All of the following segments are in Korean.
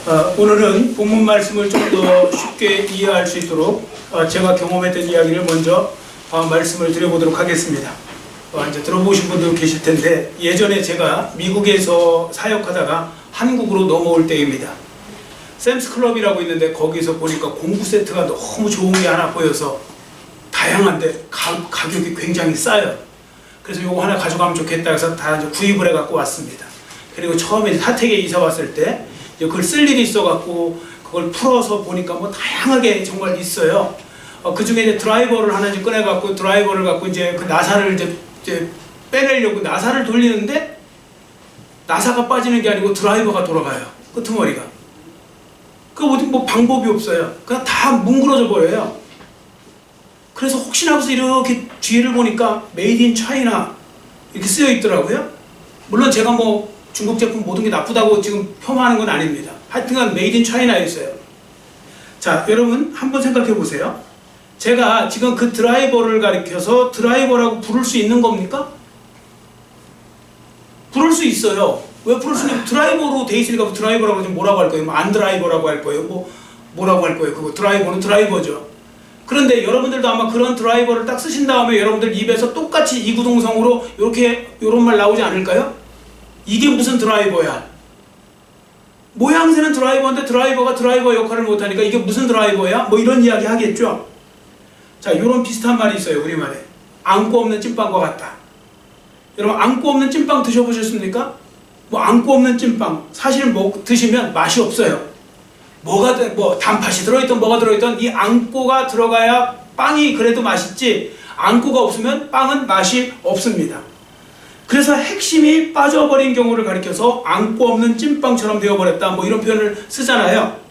오늘은 본문 말씀을 좀 더 쉽게 이해할 수 있도록 제가 경험했던 이야기를 먼저 말씀을 드려보도록 하겠습니다. 이제 들어보신 분도 계실 텐데, 예전에 제가 미국에서 사역하다가 한국으로 넘어올 때입니다. 샘스클럽이라고 있는데 거기서 보니까 공구 세트가 너무 좋은 게 하나 보여서 다양한데 가격이 굉장히 싸요. 그래서 이거 하나 가져가면 좋겠다 해서 다 이제 구입을 해갖고 왔습니다. 그리고 처음에 사택에 이사 왔을 때 그걸 쓸 일이 있어갖고 그걸 풀어서 보니까 뭐 다양하게 정말 있어요. 그 중에 이제 드라이버를 하나 꺼내갖고 드라이버를 갖고 이제 그 나사를 이제 빼내려고 나사를 돌리는데 나사가 빠지는 게 아니고 드라이버가 돌아가요. 끄트머리가. 그 어디 뭐 방법이 없어요. 그냥 다 뭉그러져 버려요. 그래서 혹시나 해서 이렇게 뒤를 보니까 메이드 인 차이나 이렇게 쓰여 있더라고요. 물론 제가 뭐 중국 제품 모든 게 나쁘다고 지금 폄하하는 건 아닙니다. 하여튼간 메이드 인 차이나에 있어요. 자, 여러분 한번 생각해 보세요. 제가 지금 그 드라이버를 가리켜서 드라이버라고 부를 수 있는 겁니까? 부를 수 있어요. 왜 부를 수 있냐면 드라이버로 돼 있으니까 드라이버라고 하면 뭐라고 할 거예요? 안 드라이버라고 할 거예요? 뭐라고 할 거예요? 그거 드라이버는 드라이버죠. 그런데 여러분들도 아마 그런 드라이버를 딱 쓰신 다음에 여러분들 입에서 똑같이 이구동성으로 요런 말 나오지 않을까요? 이게 무슨 드라이버야? 모양새는 드라이버인데 드라이버가 드라이버 역할을 못하니까 이게 무슨 드라이버야? 뭐 이런 이야기 하겠죠? 자, 요런 비슷한 말이 있어요, 우리말에. 앙꼬 없는 찐빵과 같다. 여러분, 앙꼬 없는 찐빵 드셔보셨습니까? 뭐 앙꼬 없는 찐빵, 사실 드시면 맛이 없어요. 단팥이 들어있던 뭐가 들어있던 이 앙꼬가 들어가야 빵이 그래도 맛있지, 앙꼬가 없으면 빵은 맛이 없습니다. 그래서 핵심이 빠져버린 경우를 가리켜서 앙꼬 없는 찐빵처럼 되어버렸다, 뭐 이런 표현을 쓰잖아요.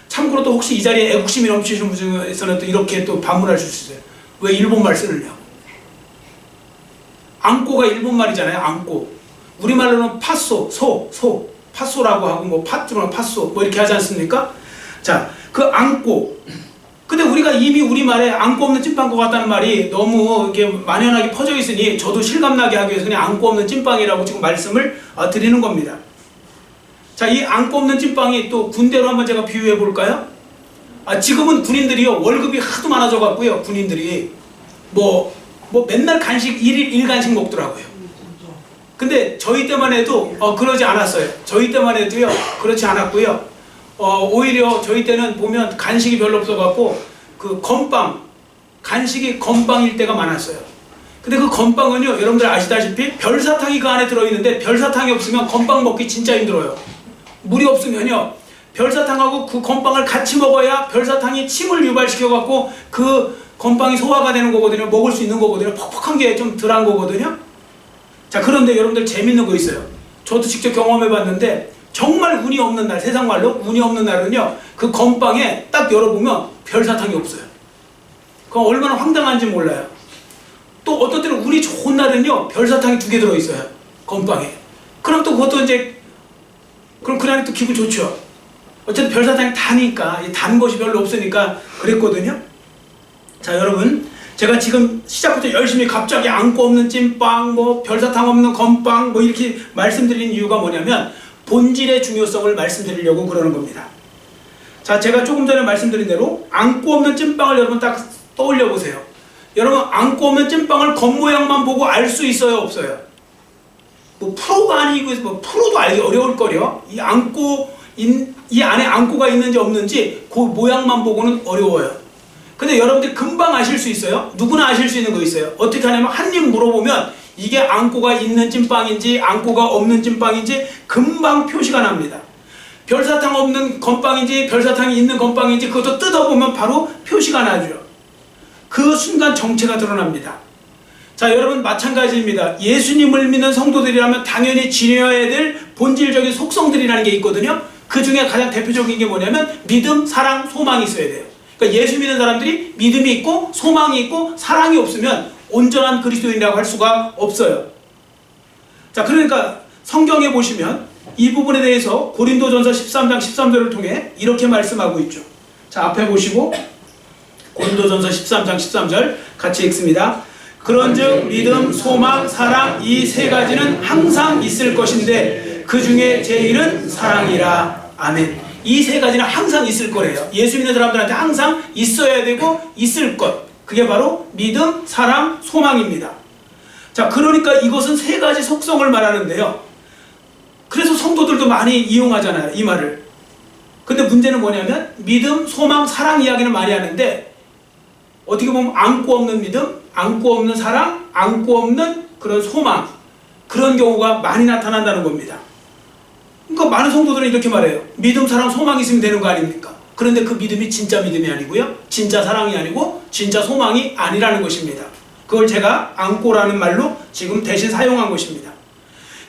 참고로 또 혹시 이 자리에 애국심이 넘치시는 분 중에서는 또 이렇게 또 반문할 수 있어요. 왜 일본말 쓰느냐고. 앙꼬가 일본말이잖아요. 앙꼬. 우리말로는 팥소, 팥소라고 하고 뭐 팥소 뭐 이렇게 하지 않습니까? 자, 그 앙꼬. 근데 우리가 이미 우리말에 앙꼬 없는 찐빵과 같다는 말이 너무 이렇게 만연하게 퍼져 있으니 저도 실감나게 하기 위해서 그냥 앙꼬 없는 찐빵이라고 지금 말씀을 드리는 겁니다. 자, 이 앙꼬 없는 찐빵이 또 군대로 한번 제가 비유해 볼까요? 지금은 군인들이요, 월급이 하도 많아져 갖고요, 군인들이 뭐 맨날 간식 1일 1간식 먹더라고요. 근데 저희 때만 해도 그러지 않았어요. 저희 때만 해도요, 그렇지 않았고요. 오히려 저희 때는 보면 간식이 별로 없어갖고 그 건빵, 간식이 건빵일 때가 많았어요. 근데 그 건빵은요, 여러분들 아시다시피 별사탕이 그 안에 들어있는데 별사탕이 없으면 건빵 먹기 진짜 힘들어요. 물이 없으면요, 별사탕하고 그 건빵을 같이 먹어야 별사탕이 침을 유발시켜갖고 그 건빵이 소화가 되는 거거든요. 먹을 수 있는 거거든요. 퍽퍽한 게 좀 덜한 거거든요. 자, 그런데 여러분들 재밌는 거 있어요. 저도 직접 경험해봤는데 정말 운이 없는 날, 세상 말로 운이 없는 날은요, 그 건빵에 딱 열어보면 별사탕이 없어요. 그럼 얼마나 황당한지 몰라요. 또 어떤 때는 운이 좋은 날은요, 별사탕이 2개 들어있어요, 건빵에. 그럼 또 그것도 이제 그럼 그날이 또 기분 좋죠. 어쨌든 별사탕이 다니까, 단 것이 별로 없으니까 그랬거든요. 자, 여러분, 제가 지금 시작부터 열심히 갑자기 앙꼬 없는 찐빵, 뭐 별사탕 없는 건빵, 뭐 이렇게 말씀드린 이유가 뭐냐면 본질의 중요성을 말씀드리려고 그러는 겁니다. 자, 제가 조금 전에 말씀드린 대로 앙꼬 없는 찐빵을 여러분 딱 떠올려 보세요. 여러분, 앙꼬 없는 찐빵을 겉모양만 보고 알 수 있어요, 없어요? 뭐 프로가 아니고 뭐 프로도 알기 어려울 거려. 이 안에 앙꼬가 있는지 없는지 그 모양만 보고는 어려워요. 근데 여러분들 금방 아실 수 있어요. 누구나 아실 수 있는 거 있어요. 어떻게 하냐면 한 입 물어보면 이게 앙꼬가 있는 찐빵인지 앙꼬가 없는 찐빵인지 금방 표시가 납니다. 별사탕 없는 건빵인지 별사탕이 있는 건빵인지 그것도 뜯어보면 바로 표시가 나죠. 그 순간 정체가 드러납니다. 자, 여러분 마찬가지입니다. 예수님을 믿는 성도들이라면 당연히 지녀야 될 본질적인 속성들이라는 게 있거든요. 그 중에 가장 대표적인 게 뭐냐면 믿음, 사랑, 소망이 있어야 돼요. 그러니까 예수 믿는 사람들이 믿음이 있고 소망이 있고 사랑이 없으면 온전한 그리스도인이라고 할 수가 없어요. 자, 그러니까 성경에 보시면 이 부분에 대해서 고린도전서 13장 13절을 통해 이렇게 말씀하고 있죠. 자, 앞에 보시고 고린도전서 13장 13절 같이 읽습니다. 그런즉 믿음, 소망, 사랑 이 세 가지는 항상 있을 것인데 그 중에 제일은 사랑이라. 아멘. 이 세 가지는 항상 있을 거래요. 예수 믿는 사람들한테 항상 있어야 되고 있을 것. 그게 바로 믿음, 사랑, 소망입니다. 자, 그러니까 이것은 세 가지 속성을 말하는데요. 그래서 성도들도 많이 이용하잖아요, 이 말을. 근데 문제는 뭐냐면 믿음, 소망, 사랑 이야기는 많이 하는데 어떻게 보면 안고 없는 믿음, 안고 없는 사랑, 안고 없는 그런 소망, 그런 경우가 많이 나타난다는 겁니다. 그러니까 많은 성도들은 이렇게 말해요. 믿음, 사랑, 소망이 있으면 되는 거 아닙니까? 그런데 그 믿음이 진짜 믿음이 아니고요, 진짜 사랑이 아니고 진짜 소망이 아니라는 것입니다. 그걸 제가 안고라는 말로 지금 대신 사용한 것입니다.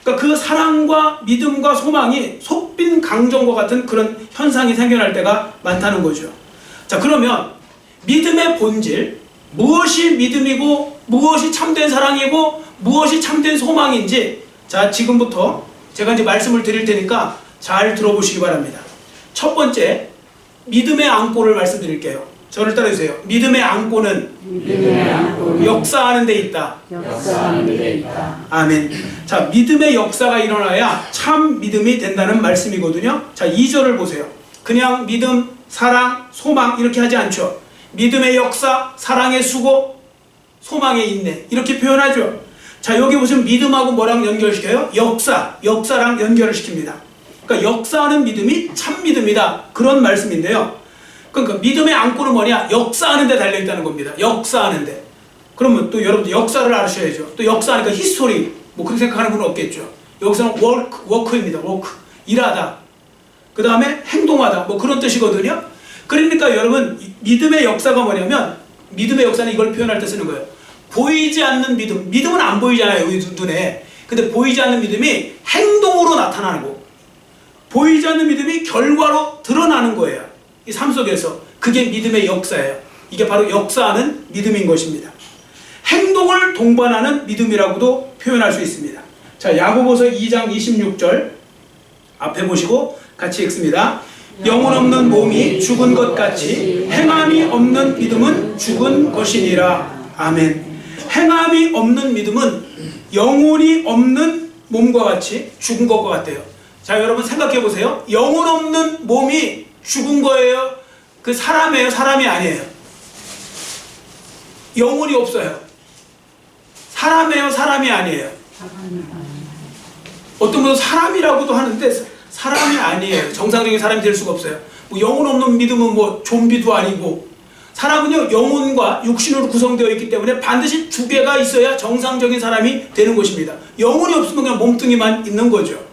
그러니까 그 사랑과 믿음과 소망이 속빈 강정과 같은 그런 현상이 생겨날 때가 많다는 거죠. 자, 그러면 믿음의 본질, 무엇이 믿음이고 무엇이 참된 사랑이고 무엇이 참된 소망인지, 자, 지금부터 제가 이제 말씀을 드릴 테니까 잘 들어보시기 바랍니다. 첫 번째, 믿음의 안고를 말씀드릴게요. 저를 따라주세요. 믿음의 안고는 역사하는 데 있다. 아멘. 자, 믿음의 역사가 일어나야 참 믿음이 된다는 말씀이거든요. 자, 2절을 보세요. 그냥 믿음, 사랑, 소망 이렇게 하지 않죠. 믿음의 역사, 사랑의 수고, 소망의 인내 이렇게 표현하죠. 자, 여기 보시면 믿음하고 뭐랑 연결시켜요? 역사랑 연결을 시킵니다. 그러니까 역사하는 믿음이 참 믿음이다, 그런 말씀인데요. 그러니까 믿음의 안고는 뭐냐? 역사하는 데 달려있다는 겁니다. 역사하는 데. 그러면 또 여러분들 역사를 아셔야죠. 또 역사하니까 히스토리, 뭐 그렇게 생각하는 분은 없겠죠. 여기서는 워크입니다. 워크. 일하다. 그 다음에 행동하다. 뭐 그런 뜻이거든요. 그러니까 여러분, 믿음의 역사가 뭐냐면, 믿음의 역사는 이걸 표현할 때 쓰는 거예요. 보이지 않는 믿음. 믿음은 안 보이잖아요, 우리 눈에. 근데 보이지 않는 믿음이 행동으로 나타나는 거. 보이지 않는 믿음이 결과로 드러나는 거예요. 이 삶 속에서. 그게 믿음의 역사예요. 이게 바로 역사하는 믿음인 것입니다. 행동을 동반하는 믿음이라고도 표현할 수 있습니다. 자, 야고보서 2장 26절 앞에 보시고 같이 읽습니다. 영혼 없는 몸이 죽은 것 같이 행함이 없는 믿음은 죽은 것이니라. 아멘. 행함이 없는 믿음은 영혼이 없는 몸과 같이 죽은 것과 같아요. 자, 여러분 생각해 보세요. 영혼 없는 몸이 죽은 거예요? 그 사람이에요? 사람이 아니에요? 영혼이 없어요. 사람이에요? 사람이 아니에요? 어떤 분은 사람이라고도 하는데 사람이 아니에요. 정상적인 사람이 될 수가 없어요. 뭐 영혼 없는 믿음은 뭐 좀비도 아니고, 사람은요 영혼과 육신으로 구성되어 있기 때문에 반드시 두 개가 있어야 정상적인 사람이 되는 것입니다. 영혼이 없으면 그냥 몸뚱이만 있는 거죠.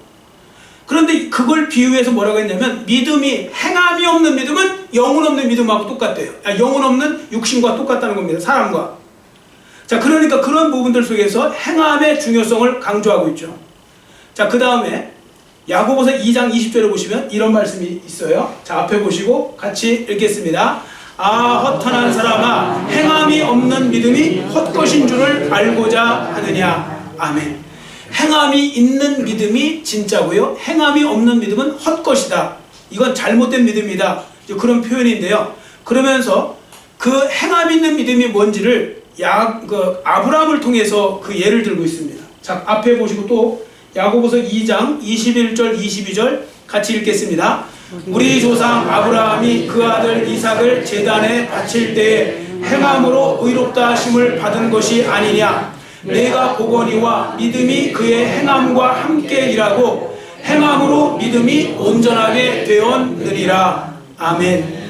그런데 그걸 비유해서 뭐라고 했냐면, 믿음이 행함이 없는 믿음은 영혼 없는 믿음하고 똑같대요. 영혼 없는 육신과 똑같다는 겁니다. 사람과. 자, 그러니까 그런 부분들 속에서 행함의 중요성을 강조하고 있죠. 자, 그 다음에 야고보서 2장 20절에 보시면 이런 말씀이 있어요. 자, 앞에 보시고 같이 읽겠습니다. 아, 허탄한 사람아, 행함이 없는 믿음이 헛것인 줄을 알고자 하느냐. 아멘. 행함이 있는 믿음이 진짜고요, 행함이 없는 믿음은 헛것이다. 이건 잘못된 믿음이다. 그런 표현인데요. 그러면서 그 행함 있는 믿음이 뭔지를 아브라함을 통해서 그 예를 들고 있습니다. 자, 앞에 보시고 또 야고보서 2장 21절 22절 같이 읽겠습니다. 우리 조상 아브라함이 그 아들 이삭을 제단에 바칠 때에 행함으로 의롭다 하심을 받은 것이 아니냐. 내가 보거니와 믿음이 그의 행함과 함께 일하고 행함으로 믿음이 온전하게 되었느니라. 아멘.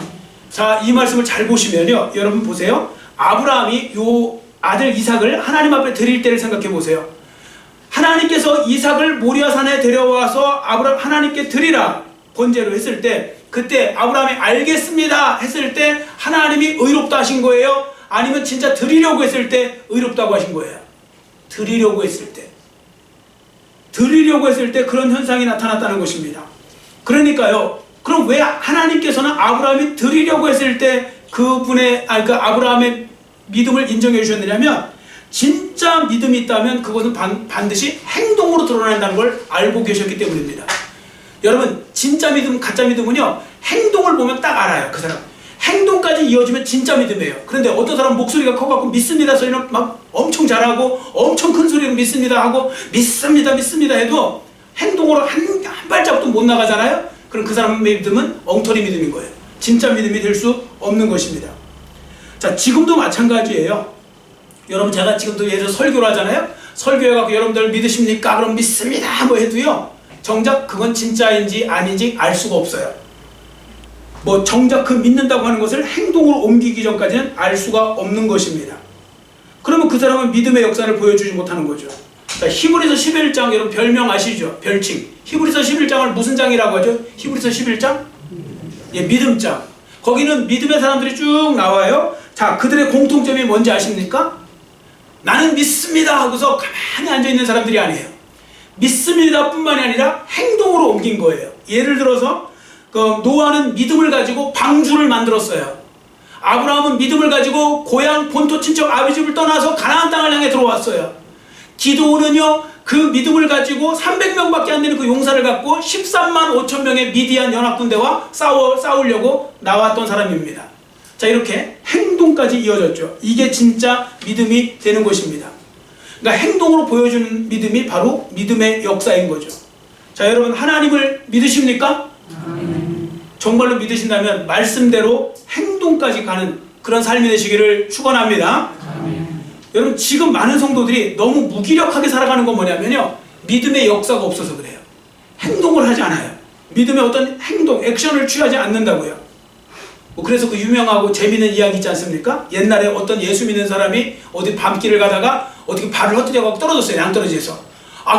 자, 이 말씀을 잘 보시면요, 여러분 보세요. 아브라함이 요 아들 이삭을 하나님 앞에 드릴 때를 생각해 보세요. 하나님께서 이삭을 모리아산에 데려와서 하나님께 드리라 번제로 했을 때, 그때 아브라함이 알겠습니다 했을 때 하나님이 의롭다 하신 거예요? 아니면 진짜 드리려고 했을 때 의롭다고 하신 거예요? 드리려고 했을 때 그런 현상이 나타났다는 것입니다. 그러니까요, 그럼 왜 하나님께서는 아브라함이 드리려고 했을 때 그 아브라함의 믿음을 인정해 주셨느냐면, 진짜 믿음이 있다면 그것은 반드시 행동으로 드러난다는 걸 알고 계셨기 때문입니다. 여러분, 진짜 믿음, 가짜 믿음은요, 행동을 보면 딱 알아요. 그 사람 행동까지 이어지면 진짜 믿음이에요. 그런데 어떤 사람 목소리가 커갖고 믿습니다 소리는 막 엄청 잘하고 엄청 큰 소리로 믿습니다 하고 믿습니다 해도 행동으로 한 발자국도 못 나가잖아요. 그럼 그 사람의 믿음은 엉터리 믿음인 거예요. 진짜 믿음이 될 수 없는 것입니다. 자, 지금도 마찬가지예요. 여러분, 제가 지금도 예를 들어 설교를 하잖아요. 설교해갖고 여러분들 믿으십니까? 그럼 믿습니다 뭐 해도요, 정작 그건 진짜인지 아닌지 알 수가 없어요. 뭐 정작 그 믿는다고 하는 것을 행동으로 옮기기 전까지는 알 수가 없는 것입니다. 그러면 그 사람은 믿음의 역사를 보여주지 못하는 거죠. 자, 히브리서 11장, 여러분 별명 아시죠? 별칭. 히브리서 11장을 무슨 장이라고 하죠? 히브리서 11장? 예, 믿음장. 거기는 믿음의 사람들이 쭉 나와요. 자, 그들의 공통점이 뭔지 아십니까? 나는 믿습니다 하고서 가만히 앉아있는 사람들이 아니에요. 믿습니다 뿐만이 아니라 행동으로 옮긴 거예요. 예를 들어서 노아는 믿음을 가지고 방주를 만들었어요. 아브라함은 믿음을 가지고 고향 본토 친척 아비 집을 떠나서 가나안 땅을 향해 들어왔어요. 기드온은요, 그 믿음을 가지고 300명밖에 안 되는 그 용사를 갖고 13만 5천 명의 미디안 연합군대와 싸우려고 나왔던 사람입니다. 자, 이렇게 행동까지 이어졌죠. 이게 진짜 믿음이 되는 것입니다. 그러니까 행동으로 보여주는 믿음이 바로 믿음의 역사인 거죠. 자, 여러분, 하나님을 믿으십니까? 정말로 믿으신다면 말씀대로 행동까지 가는 그런 삶이 되시기를 축원합니다. 여러분, 지금 많은 성도들이 너무 무기력하게 살아가는 건 뭐냐면요, 믿음의 역사가 없어서 그래요. 행동을 하지 않아요. 믿음의 어떤 행동, 액션을 취하지 않는다고요. 그래서 그 유명하고 재미있는 이야기 있지 않습니까? 옛날에 어떤 예수 믿는 사람이 어디 밤길을 가다가 어떻게 발을 헛디뎌갖고 떨어졌어요. 양떨어지에서.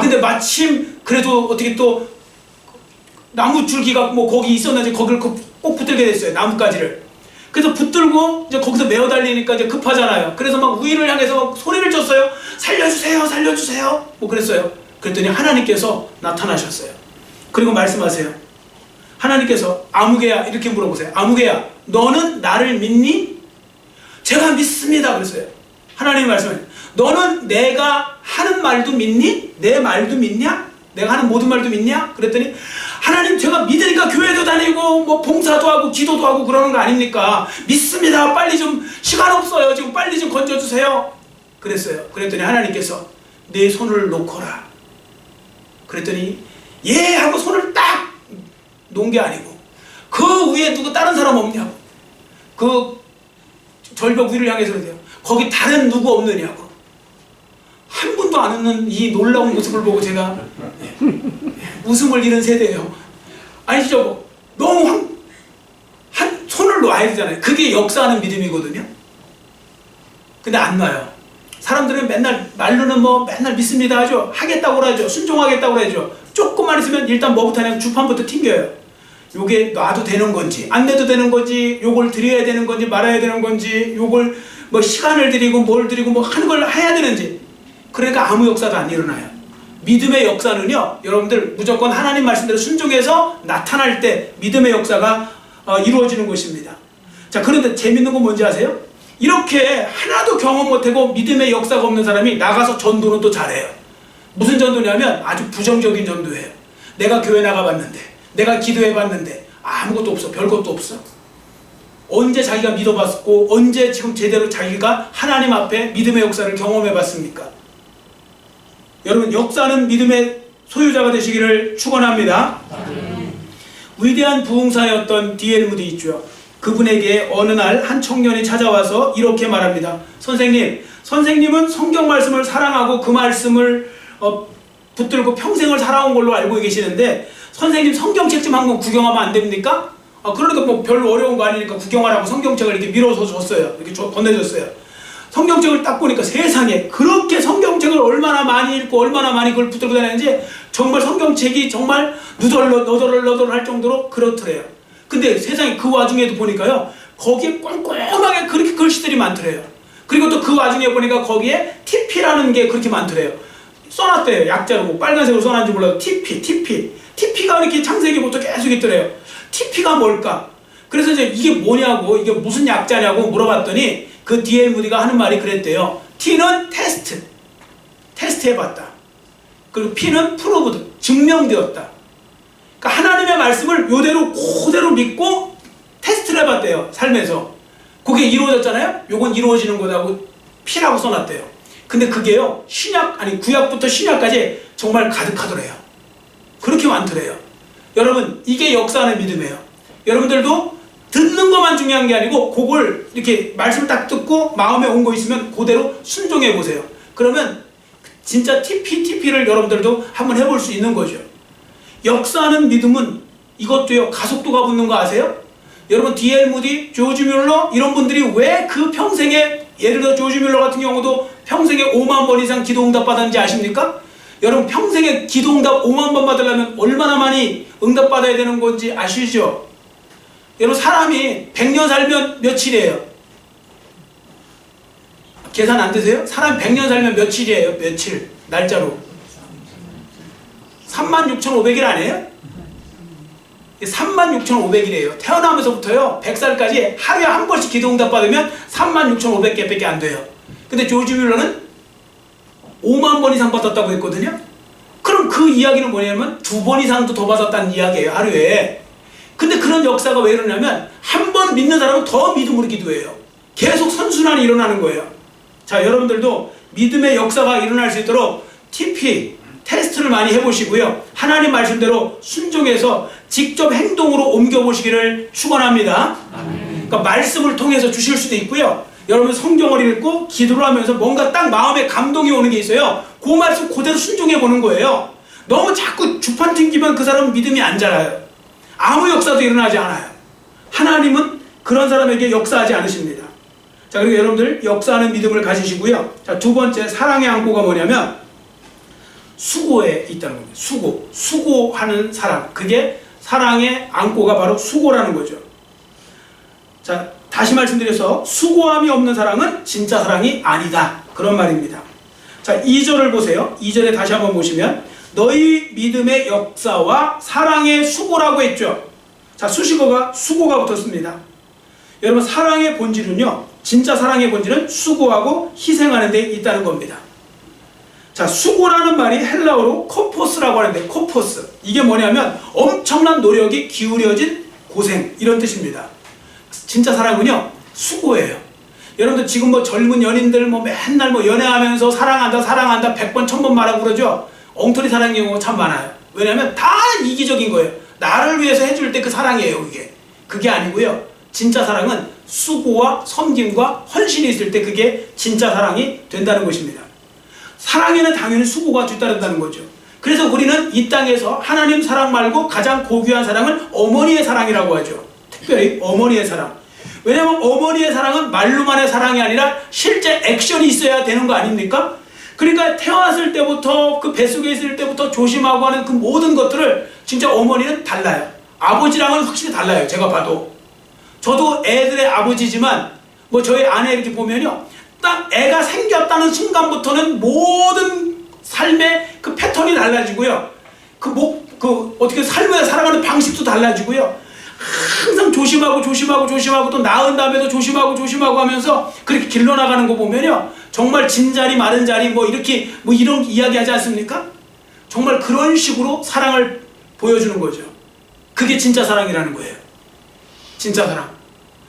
근데 마침 그래도 어떻게 또 나무 줄기가 뭐 거기 있었는지 거기를 꼭 붙들게 됐어요. 나뭇가지를. 그래서 붙들고 이제 거기서 메어 달리니까 이제 급하잖아요. 그래서 막 우위를 향해서 막 소리를 쳤어요. 살려주세요, 살려주세요. 뭐 그랬어요. 그랬더니 하나님께서 나타나셨어요. 그리고 말씀하세요. 하나님께서 아무개야 이렇게 물어보세요. 아무개야, 너는 나를 믿니? 제가 믿습니다. 그랬어요. 하나님이 말씀하세요. 너는 내가 하는 말도 믿니? 내 말도 믿냐? 내가 하는 모든 말도 믿냐? 그랬더니 하나님, 제가 믿으니까 교회도 다니고 뭐 봉사도 하고 기도도 하고 그러는 거 아닙니까? 믿습니다. 빨리 좀, 시간 없어요. 지금 빨리 좀 건져주세요. 그랬어요. 그랬더니 하나님께서 내 손을 놓거라. 그랬더니 예 하고 손을 딱 놓은 게 아니고 그 위에 누구 다른 사람 없냐고, 그 절벽 위를 향해서 그러세요. 거기 다른 누구 없느냐고. 한 분도 안 웃는 이 놀라운 모습을 보고 제가 웃음을 잃은 세대예요. 아니죠? 너무 한 손을 놔야 되잖아요. 그게 역사하는 믿음이거든요. 근데 안 놔요. 사람들은 맨날 말로는 뭐 맨날 믿습니다 하죠. 하겠다고 하죠. 순종하겠다고 하죠. 조금만 있으면 일단 뭐부터 하냐면 주판부터 튕겨요. 요게 놔도 되는 건지 안 내도 되는 건지, 요걸 드려야 되는 건지 말아야 되는 건지, 요걸 뭐 시간을 드리고 뭘 드리고 뭐 하는 걸 해야 되는지. 그러니까 아무 역사도 안 일어나요. 믿음의 역사는요, 여러분들 무조건 하나님 말씀대로 순종해서 나타날 때 믿음의 역사가 이루어지는 것입니다. 자, 그런데 재밌는 건 뭔지 아세요? 이렇게 하나도 경험 못하고 믿음의 역사가 없는 사람이 나가서 전도는 또 잘해요. 무슨 전도냐면 아주 부정적인 전도예요. 내가 교회 나가봤는데, 내가 기도해봤는데 아무것도 없어, 별것도 없어. 언제 자기가 믿어봤고 언제 지금 제대로 자기가 하나님 앞에 믿음의 역사를 경험해봤습니까? 여러분, 역사는 믿음의 소유자가 되시기를 축원합니다. 위대한 부흥사였던 D.L. 무디 있죠. 그분에게 어느 날 한 청년이 찾아와서 이렇게 말합니다. 선생님은 성경 말씀을 사랑하고 그 말씀을 붙들고 평생을 살아온 걸로 알고 계시는데 선생님 성경책 좀 한번 구경하면 안 됩니까? 그러니까 뭐 별로 어려운 거 아니니까 구경하라고 성경책을 이렇게 밀어서 줬어요. 이렇게 건네줬어요. 성경책을 딱 보니까 세상에 그렇게 성경책을 얼마나 많이 읽고 얼마나 많이 그걸 붙들고 다녔는지 정말 성경책이 정말 너덜너덜 할 정도로 그렇더래요. 근데 세상에 그 와중에도 보니까요, 거기에 꼼꼼하게 그렇게 글씨들이 많더래요. 그리고 또 그 와중에 보니까 거기에 TP라는 게 그렇게 많더래요. 써놨대요. 약자로 뭐 빨간색으로 써놨는지 몰라도 TP가 이렇게 창세기부터 계속 있더래요. TP가 뭘까? 그래서 이제 이게 뭐냐고, 이게 무슨 약자냐고 물어봤더니 그 D.L. 무디가 하는 말이 그랬대요. T는 테스트 해봤다. 그리고 P는 프로브드, 증명되었다. 그러니까 하나님의 말씀을 그대로 믿고 테스트를 해봤대요. 삶에서. 그게 이루어졌잖아요. 요건 이루어지는 거라고 P라고 써놨대요. 근데 그게요, 구약부터 신약까지 정말 가득하더래요. 그렇게 많더래요. 여러분, 이게 역사하는 믿음이에요. 여러분들도 듣는 것만 중요한 게 아니고 그걸 이렇게 말씀을 딱 듣고 마음에 온 거 있으면 그대로 순종해 보세요. 그러면 진짜 TP를 여러분들도 한번 해볼 수 있는 거죠. 역사하는 믿음은 이것도요, 가속도가 붙는 거 아세요? 여러분, D.L. 무디, 조지 뮬러 이런 분들이 왜 그 평생에, 예를 들어 조지 뮬러 같은 경우도 평생에 5만 번 이상 기도 응답 받았는지 아십니까? 여러분, 평생에 기도 응답 5만 번 받으려면 얼마나 많이 응답 받아야 되는 건지 아시죠? 여러분, 사람이 100년 살면 며칠이에요? 계산 안 되세요? 사람이 100년 살면 며칠이에요? 며칠, 날짜로 36,500일 아니에요? 36,500일이에요. 태어나면서부터요 100살까지 하루에 한 번씩 기도 응답 받으면 36,500개밖에 안 돼요. 근데 조지 뮬러는 5만 번 이상 받았다고 했거든요. 그럼 그 이야기는 뭐냐면 2번 이상도 더 받았다는 이야기예요, 하루에. 근데 그런 역사가 왜 이러냐면 한 번 믿는 사람은 더 믿음으로 기도해요. 계속 선순환이 일어나는 거예요. 자, 여러분들도 믿음의 역사가 일어날 수 있도록 TP 테스트를 많이 해보시고요, 하나님 말씀대로 순종해서 직접 행동으로 옮겨보시기를 축원합니다. 그러니까 말씀을 통해서 주실 수도 있고요, 여러분 성경을 읽고 기도를 하면서 뭔가 딱 마음에 감동이 오는 게 있어요. 그 말씀 그대로 순종해 보는 거예요. 너무 자꾸 주판 튕기면 그 사람은 믿음이 안 자라요. 아무 역사도 일어나지 않아요. 하나님은 그런 사람에게 역사하지 않으십니다. 자, 그리고 여러분들 역사하는 믿음을 가지시고요. 자, 두 번째 사랑의 안고가 뭐냐면 수고에 있다는 겁니다. 수고하는 사람, 그게 사랑의 안고가 바로 수고라는 거죠. 자, 다시 말씀드려서 수고함이 없는 사랑은 진짜 사랑이 아니다, 그런 말입니다. 자, 2절을 보세요. 2절에 다시 한번 보시면 너희 믿음의 역사와 사랑의 수고라고 했죠. 자, 수식어가 수고가 붙었습니다. 여러분, 사랑의 본질은요, 진짜 사랑의 본질은 수고하고 희생하는 데 있다는 겁니다. 자, 수고라는 말이 헬라어로 코포스라고 하는데, 코포스, 이게 뭐냐면 엄청난 노력이 기울여진 고생, 이런 뜻입니다. 진짜 사랑은요 수고예요. 여러분들 지금 뭐 젊은 연인들 뭐 맨날 뭐 연애하면서 사랑한다 100번 1000번 말하고 그러죠. 엉터리 사랑의 경우가 참 많아요. 왜냐하면 다 이기적인 거예요. 나를 위해서 해줄 때 그 사랑이에요. 그게 아니고요, 진짜 사랑은 수고와 섬김과 헌신이 있을 때 그게 진짜 사랑이 된다는 것입니다. 사랑에는 당연히 수고가 뒤따른다는 거죠. 그래서 우리는 이 땅에서 하나님 사랑 말고 가장 고귀한 사랑을 어머니의 사랑이라고 하죠. 특별히 어머니의 사랑. 왜냐하면 어머니의 사랑은 말로만의 사랑이 아니라 실제 액션이 있어야 되는 거 아닙니까? 그러니까 태어났을 때부터 그 뱃속에 있을 때부터 조심하고 하는 그 모든 것들을 진짜 어머니는 달라요. 아버지랑은 확실히 달라요. 제가 봐도. 저도 애들의 아버지지만 뭐 저희 아내 이렇게 보면요, 딱 애가 생겼다는 순간부터는 모든 삶의 그 패턴이 달라지고요, 어떻게 삶을 살아가는 방식도 달라지고요, 항상 조심하고 또 낳은 다음에도 조심하고 하면서 그렇게 길러나가는 거 보면요, 정말 진자리 마른 자리 뭐 이렇게 뭐 이런 이야기 하지 않습니까? 정말 그런 식으로 사랑을 보여주는 거죠. 그게 진짜 사랑이라는 거예요. 진짜 사랑.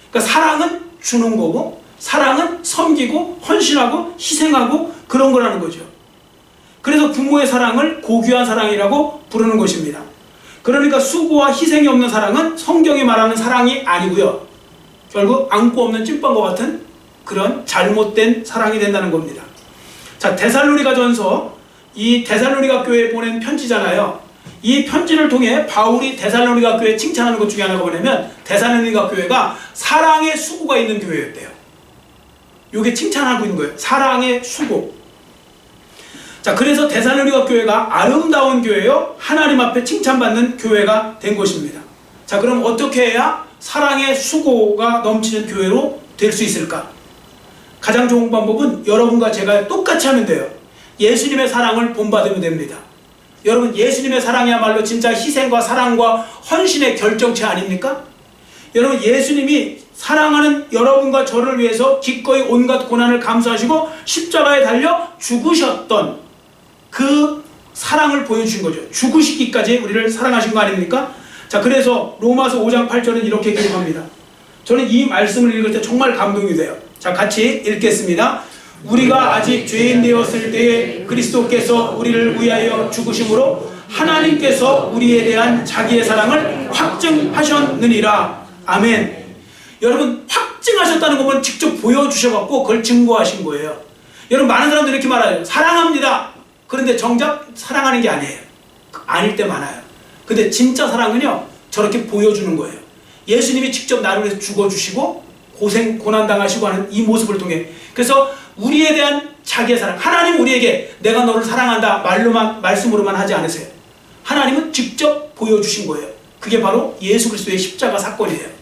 그러니까 사랑은 주는 거고, 사랑은 섬기고 헌신하고 희생하고 그런 거라는 거죠. 그래서 부모의 사랑을 고귀한 사랑이라고 부르는 것입니다. 그러니까 수고와 희생이 없는 사랑은 성경이 말하는 사랑이 아니고요, 결국 안고 없는 찐빵과 같은 그런 잘못된 사랑이 된다는 겁니다. 자, 데살로니가전서, 이 데살로니가 교회에 보낸 편지잖아요. 이 편지를 통해 바울이 데살로니가 교회에 칭찬하는 것 중에 하나가 뭐냐면 데살로니가 교회가 사랑의 수고가 있는 교회였대요. 이게 칭찬하고 있는 거예요. 사랑의 수고. 자, 그래서 데살로니가 교회가 아름다운 교회요, 하나님 앞에 칭찬받는 교회가 된 것입니다. 자, 그럼 어떻게 해야 사랑의 수고가 넘치는 교회로 될 수 있을까? 가장 좋은 방법은 여러분과 제가 똑같이 하면 돼요. 예수님의 사랑을 본받으면 됩니다. 여러분, 예수님의 사랑이야말로 진짜 희생과 사랑과 헌신의 결정체 아닙니까? 여러분, 예수님이 사랑하는 여러분과 저를 위해서 기꺼이 온갖 고난을 감수하시고 십자가에 달려 죽으셨던 그 사랑을 보여주신 거죠. 죽으시기까지 우리를 사랑하신 거 아닙니까? 자, 그래서 로마서 5장 8절은 이렇게 기록합니다. 저는 이 말씀을 읽을 때 정말 감동이 돼요. 자, 같이 읽겠습니다. 우리가 아직 죄인 되었을 때에 그리스도께서 우리를 위하여 죽으심으로 하나님께서 우리에 대한 자기의 사랑을 확증하셨느니라. 아멘. 여러분, 확증하셨다는 것은 직접 보여주셔갖고 그걸 증거하신 거예요. 여러분, 많은 사람들이 이렇게 말해요. 사랑합니다. 그런데 정작 사랑하는 게 아니에요. 아닐 때 많아요. 근데 진짜 사랑은요, 저렇게 보여주는 거예요. 예수님이 직접 나를 위해서 죽어주시고 고난당하시고 하는 이 모습을 통해, 그래서 우리에 대한 자기의 사랑, 하나님 우리에게 내가 너를 사랑한다 말씀으로만 하지 않으세요. 하나님은 직접 보여주신 거예요. 그게 바로 예수 그리스도의 십자가 사건이에요.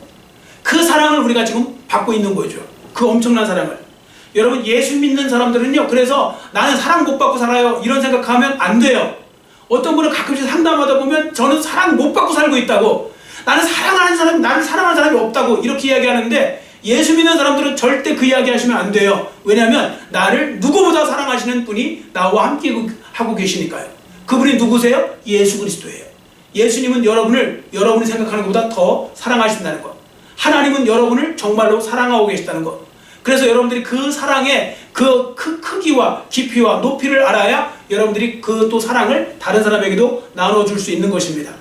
그 사랑을 우리가 지금 받고 있는 거죠. 그 엄청난 사랑을. 여러분, 예수 믿는 사람들은요, 그래서 나는 사랑 못 받고 살아요, 이런 생각하면 안 돼요. 어떤 분은 가끔씩 상담하다 보면 저는 사랑 못 받고 살고 있다고, 나는 나를 사랑하는 사람이 없다고 이렇게 이야기하는데, 예수 믿는 사람들은 절대 그 이야기 하시면 안 돼요. 왜냐하면 나를 누구보다 사랑하시는 분이 나와 함께 하고 계시니까요. 그분이 누구세요? 예수 그리스도예요. 예수님은 여러분이 생각하는 것보다 더 사랑하신다는 것. 하나님은 여러분을 정말로 사랑하고 계시다는 것. 그래서 여러분들이 그 사랑의 그 크기와 깊이와 높이를 알아야 여러분들이 그 또 사랑을 다른 사람에게도 나눠줄 수 있는 것입니다.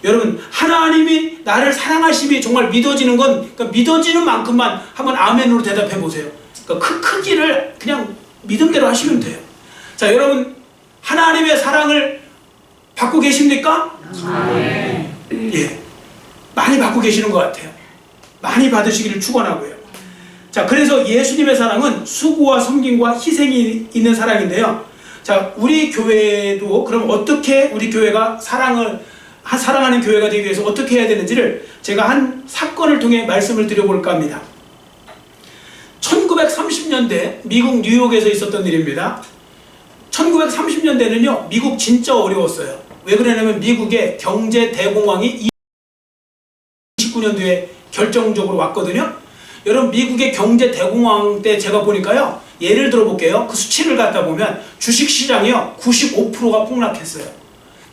여러분, 하나님이 나를 사랑하심이 정말 믿어지는 건, 그러니까 믿어지는 만큼만 한번 아멘으로 대답해 보세요. 그러니까 그 크기를 그냥 믿음대로 하시면 돼요. 자, 여러분, 하나님의 사랑을 받고 계십니까? 아멘. 예, 많이 받고 계시는 것 같아요. 많이 받으시기를 축원하고요. 자, 그래서 예수님의 사랑은 수고와 섬김과 희생이 있는 사랑인데요. 자, 우리 교회도 그럼 어떻게 우리 교회가 사랑하는 교회가 되기 위해서 어떻게 해야 되는지를 제가 한 사건을 통해 말씀을 드려볼까 합니다. 1930년대 미국 뉴욕에서 있었던 일입니다. 1930년대는요, 미국 진짜 어려웠어요. 왜 그러냐면 미국의 경제 대공황이 29년도에 결정적으로 왔거든요. 여러분, 미국의 경제 대공황 때 제가 보니까요, 예를 들어 볼게요. 그 수치를 갖다 보면 주식시장이요 95%가 폭락했어요.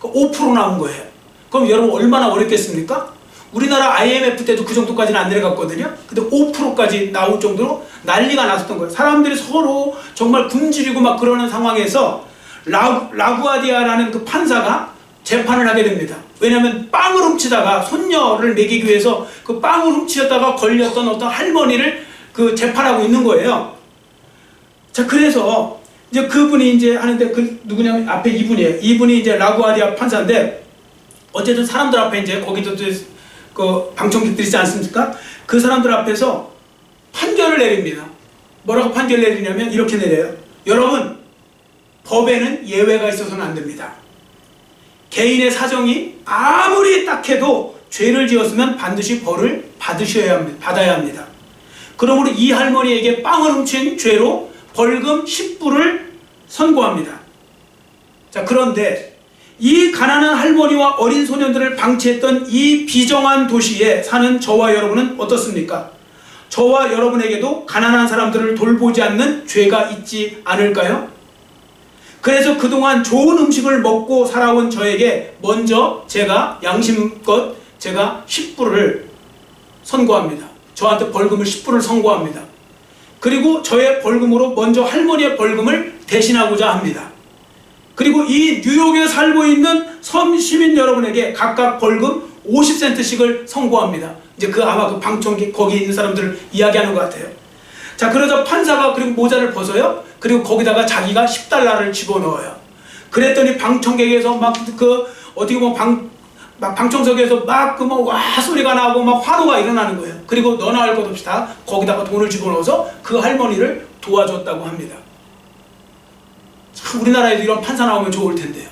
5% 남은 거예요. 그럼 여러분 얼마나 어렵겠습니까? 우리나라 IMF 때도 그 정도까지는 안 내려갔거든요. 근데 5%까지 나올 정도로 난리가 났었던 거예요. 사람들이 서로 정말 굶주리고 막 그러는 상황에서 라구아디아라는 그 판사가 재판을 하게 됩니다. 왜냐하면 빵을 훔치다가 손녀를 먹이기 위해서 그 빵을 훔치다가 걸렸던 어떤 할머니를 그 재판하고 있는 거예요. 자, 그래서 이제 그분이 이제 하는데 그 누구냐면 앞에 이분이에요. 이분이 이제 라구아디아 판사인데, 어쨌든 사람들 앞에 이제 거기도 그 방청객들이 있지 않습니까? 그 사람들 앞에서 판결을 내립니다. 뭐라고 판결을 내리냐면 이렇게 내려요. 여러분, 법에는 예외가 있어서는 안 됩니다. 개인의 사정이 아무리 딱해도 죄를 지었으면 반드시 벌을 받아야 합니다. 그러므로 이 할머니에게 빵을 훔친 죄로 벌금 10불을 선고합니다. 자, 그런데 이 가난한 할머니와 어린 소년들을 방치했던 이 비정한 도시에 사는 저와 여러분은 어떻습니까? 저와 여러분에게도 가난한 사람들을 돌보지 않는 죄가 있지 않을까요? 그래서 그동안 좋은 음식을 먹고 살아온 저에게 먼저 제가 양심껏 제가 10불을 선고합니다. 저한테 벌금을 10불을 선고합니다. 그리고 저의 벌금으로 먼저 할머니의 벌금을 대신하고자 합니다. 그리고 이 뉴욕에 살고 있는 섬 시민 여러분에게 각각 벌금 50센트씩을 선고합니다. 이제 아마 그 방청객 거기 있는 사람들을 이야기하는 것 같아요. 자, 그러자 판사가 그리고 모자를 벗어요. 그리고 거기다가 자기가 10달러를 집어넣어요. 그랬더니 방청객에서 막 어떻게 보면 방청석에서 막 와 소리가 나고 막 환호가 일어나는 거예요. 그리고 너나 할 것 없이 다 거기다가 돈을 집어넣어서 그 할머니를 도와줬다고 합니다. 참, 우리나라에도 이런 판사 나오면 좋을 텐데요.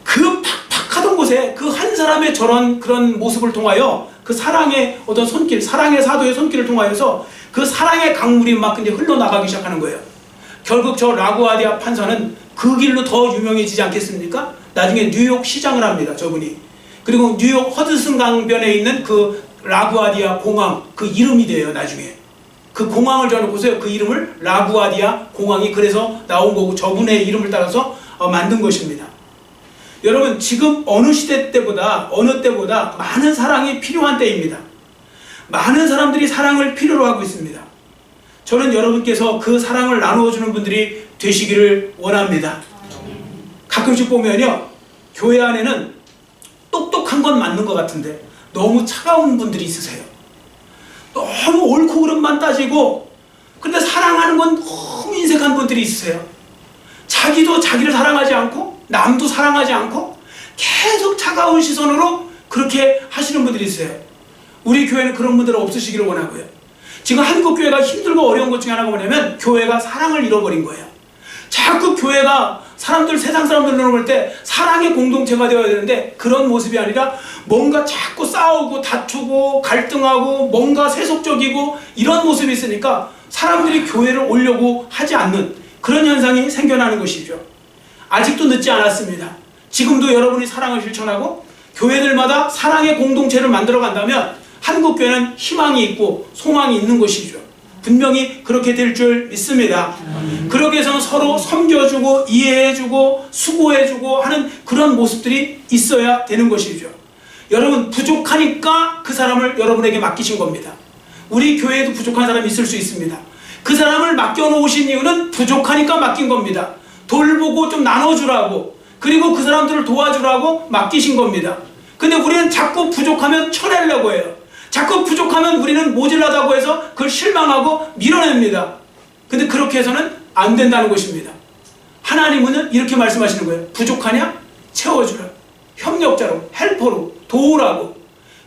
그 팍팍하던 곳에 그 한 사람의 그런 모습을 통하여 그 사랑의 어떤 손길, 사랑의 사도의 손길을 통하여서 그 사랑의 강물이 막 이제 흘러나가기 시작하는 거예요. 결국 저 라구아디아 판사는 그 길로 더 유명해지지 않겠습니까? 나중에 뉴욕 시장을 합니다, 저분이. 그리고 뉴욕 허드슨 강변에 있는 그 라구아디아 공항, 그 이름이 돼요, 나중에. 그 공항을 저는 보세요. 그 이름을 라구아디아 공항이 그래서 나온 거고, 저분의 이름을 따라서 만든 것입니다. 여러분, 지금 어느 시대 때보다 어느 때보다 많은 사랑이 필요한 때입니다. 많은 사람들이 사랑을 필요로 하고 있습니다. 저는 여러분께서 그 사랑을 나누어주는 분들이 되시기를 원합니다. 가끔씩 보면요, 교회 안에는 똑똑한 건 맞는 것 같은데 너무 차가운 분들이 있으세요. 너무 옳고 그름만 따지고, 근데 사랑하는 건 너무 인색한 분들이 있으세요. 자기도 자기를 사랑하지 않고 남도 사랑하지 않고 계속 차가운 시선으로 그렇게 하시는 분들이 있어요. 우리 교회는 그런 분들은 없으시기를 원하고요. 지금 한국 교회가 힘들고 어려운 것 중에 하나가 뭐냐면 교회가 사랑을 잃어버린 거예요. 자꾸 교회가 사람들, 세상 사람들로 볼 때 사랑의 공동체가 되어야 되는데 그런 모습이 아니라 뭔가 자꾸 싸우고 다투고 갈등하고 뭔가 세속적이고 이런 모습이 있으니까 사람들이 교회를 오려고 하지 않는 그런 현상이 생겨나는 것이죠. 아직도 늦지 않았습니다. 지금도 여러분이 사랑을 실천하고 교회들마다 사랑의 공동체를 만들어 간다면 한국교회는 희망이 있고 소망이 있는 것이죠. 분명히 그렇게 될 줄 믿습니다. 그러기 위해서는 서로 섬겨주고 이해해주고 수고해주고 하는 그런 모습들이 있어야 되는 것이죠. 여러분, 부족하니까 그 사람을 여러분에게 맡기신 겁니다. 우리 교회에도 부족한 사람이 있을 수 있습니다. 그 사람을 맡겨놓으신 이유는 부족하니까 맡긴 겁니다. 돌보고 좀 나눠주라고, 그리고 그 사람들을 도와주라고 맡기신 겁니다. 근데 우리는 자꾸 부족하면 쳐내려고 해요. 자꾸 부족하면 우리는 모질라다고 해서 그걸 실망하고 밀어냅니다. 근데 그렇게 해서는 안 된다는 것입니다. 하나님은 이렇게 말씀하시는 거예요. 부족하냐? 채워주라. 협력자로, 헬퍼로, 도우라고.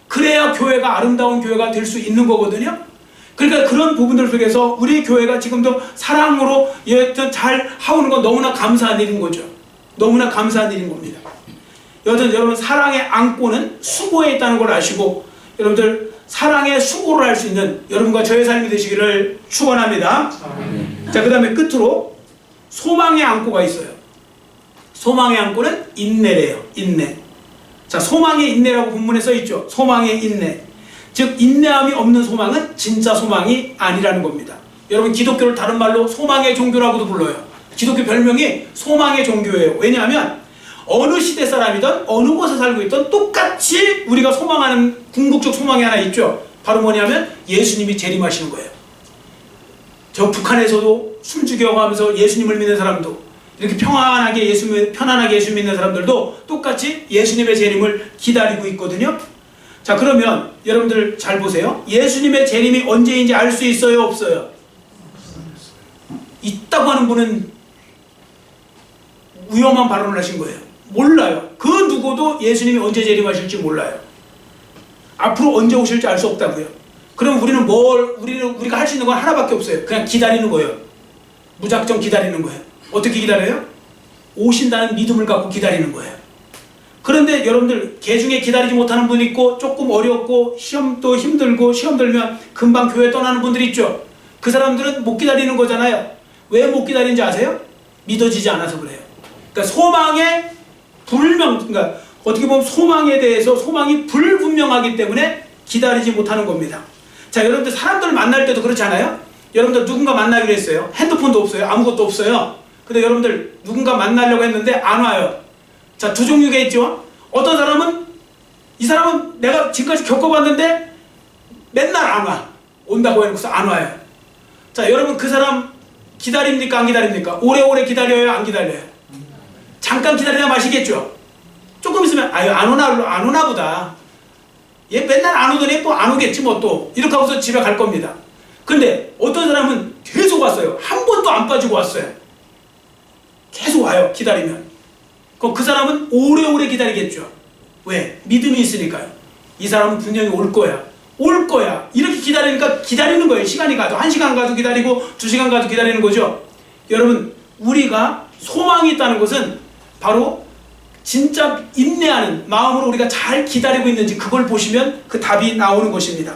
그래야 교회가 아름다운 교회가 될 수 있는 거거든요. 그러니까 그런 부분들 속에서 우리 교회가 지금도 사랑으로 여하튼 잘 하오는 건 너무나 감사한 일인 거죠. 너무나 감사한 일인 겁니다. 여하튼 여러분, 사랑의 안고는 수고에 있다는 걸 아시고 여러분들 사랑의 수고를 할 수 있는 여러분과 저의 삶이 되시기를 축원합니다. 자, 그 다음에 끝으로 소망의 안고가 있어요. 소망의 안고는 인내래요. 인내. 자, 소망의 인내라고 본문에 써있죠. 소망의 인내. 즉 인내함이 없는 소망은 진짜 소망이 아니라는 겁니다. 여러분, 기독교를 다른 말로 소망의 종교라고도 불러요. 기독교 별명이 소망의 종교예요. 왜냐하면 어느 시대 사람이든 어느 곳에 살고 있든 똑같이 우리가 소망하는 궁극적 소망이 하나 있죠. 바로 뭐냐면 예수님이 재림하시는 거예요. 저 북한에서도 숨죽여가면서 예수님을 믿는 사람도, 이렇게 편안하게 예수 믿는 사람들도 똑같이 예수님의 재림을 기다리고 있거든요. 자, 그러면 여러분들 잘 보세요. 예수님의 재림이 언제인지 알 수 있어요, 없어요? 있다고 하는 분은 위험한 발언을 하신 거예요. 몰라요. 그 누구도 예수님이 언제 재림하실지 몰라요. 앞으로 언제 오실지 알 수 없다고요. 그럼 우리는 우리가 할 수 있는 건 하나밖에 없어요. 그냥 기다리는 거예요. 무작정 기다리는 거예요. 어떻게 기다려요? 오신다는 믿음을 갖고 기다리는 거예요. 그런데 여러분들, 개중에 기다리지 못하는 분 있고 조금 어렵고 시험도 힘들고 시험 들면 금방 교회 떠나는 분들이 있죠. 그 사람들은 못 기다리는 거잖아요. 왜 못 기다리는지 아세요? 믿어지지 않아서 그래요. 그러니까 소망의 그러니까 어떻게 보면 소망에 대해서 소망이 불분명하기 때문에 기다리지 못하는 겁니다. 자, 여러분들 사람들을 만날 때도 그렇지 않아요? 여러분들 누군가 만나기로 했어요. 핸드폰도 없어요. 아무것도 없어요. 근데 여러분들 누군가 만나려고 했는데 안 와요. 자, 두 종류가 있죠. 어떤 사람은 이 사람은 내가 지금까지 겪어봤는데 맨날 안 와. 온다고 해놓고서 안 와요. 자, 여러분 그 사람 기다립니까? 안 기다립니까? 오래오래 기다려요? 안 기다려요? 잠깐 기다리다 마시겠죠? 조금 있으면 아유 안 오나 보다. 얘 맨날 안 오더니 또 안 오겠지 뭐 또. 이렇게 하고서 집에 갈 겁니다. 근데 어떤 사람은 계속 왔어요. 한 번도 안 빠지고 왔어요. 계속 와요. 기다리면. 그럼 그 사람은 오래오래 기다리겠죠. 왜? 믿음이 있으니까요. 이 사람은 분명히 올 거야. 올 거야. 이렇게 기다리니까 기다리는 거예요. 시간이 가도 1시간 가도 기다리고 2시간 가도 기다리는 거죠. 여러분, 우리가 소망이 있다는 것은 바로 진짜 인내하는 마음으로 우리가 잘 기다리고 있는지 그걸 보시면 그 답이 나오는 것입니다.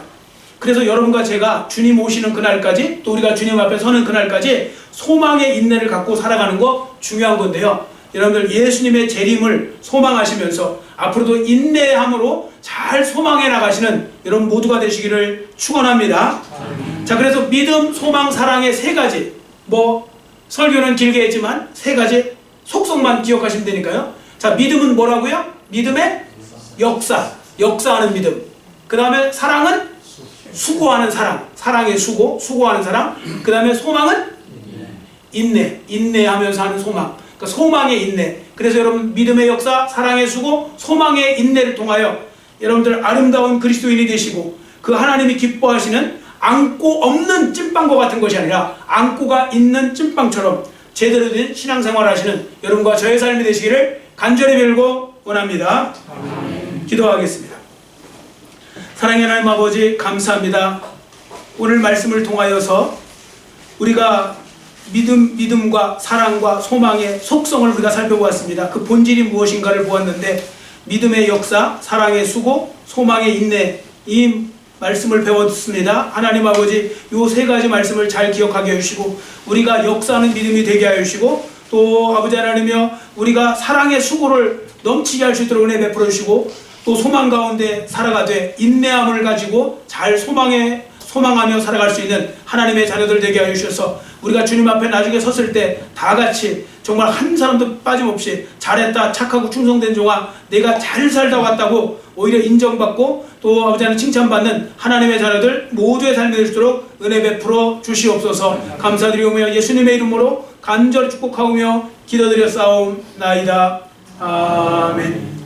그래서 여러분과 제가 주님 오시는 그날까지, 또 우리가 주님 앞에 서는 그날까지 소망의 인내를 갖고 살아가는 거 중요한 건데요. 여러분들 예수님의 재림을 소망하시면서 앞으로도 인내함으로 잘 소망해 나가시는 여러분 모두가 되시기를 축원합니다. 자, 그래서 믿음, 소망, 사랑의 세 가지, 뭐 설교는 길게 했지만 세 가지 속성만 기억하시면 되니까요. 자, 믿음은 뭐라고요? 믿음의 역사하는 믿음. 그 다음에 사랑은 수고하는 사랑, 사랑의 수고, 수고하는 사랑. 그 다음에 소망은 인내, 인내하면서 하는 소망. 그러니까 소망의 인내. 그래서 여러분 믿음의 역사, 사랑의 수고, 소망의 인내를 통하여 여러분들 아름다운 그리스도인이 되시고 그 하나님이 기뻐하시는 안고 없는 찐빵과 같은 것이 아니라 안고가 있는 찐빵처럼 제대로 된 신앙생활을 하시는 여러분과 저의 삶이 되시기를 간절히 빌고 원합니다. 기도하겠습니다. 사랑의 하나님 아버지 감사합니다. 오늘 말씀을 통하여서 우리가 믿음과 사랑과 소망의 속성을 우리가 살펴보았습니다. 그 본질이 무엇인가를 보았는데 믿음의 역사, 사랑의 수고, 소망의 인내, 이 말씀을 배웠습니다. 하나님 아버지 이 세 가지 말씀을 잘 기억하게 해주시고 우리가 역사하는 믿음이 되게 하여 주시고 또 아버지 하나님이여 우리가 사랑의 수고를 넘치게 할 수 있도록 은혜 베풀어 주시고 또 소망 가운데 살아가되 인내함을 가지고 잘 소망하며 살아갈 수 있는 하나님의 자녀들 되게 하여 주셔서 우리가 주님 앞에 나중에 섰을 때 다 같이 정말 한 사람도 빠짐없이 잘했다, 착하고 충성된 종아, 내가 잘 살다 왔다고 오히려 인정받고 또 아버지 하나님 칭찬받는 하나님의 자녀들 모두의 삶이 될 수 있도록 은혜 베풀어 주시옵소서. 감사드리오며 예수님의 이름으로 간절히 축복하오며 기도드렸사옵나이다. 아멘.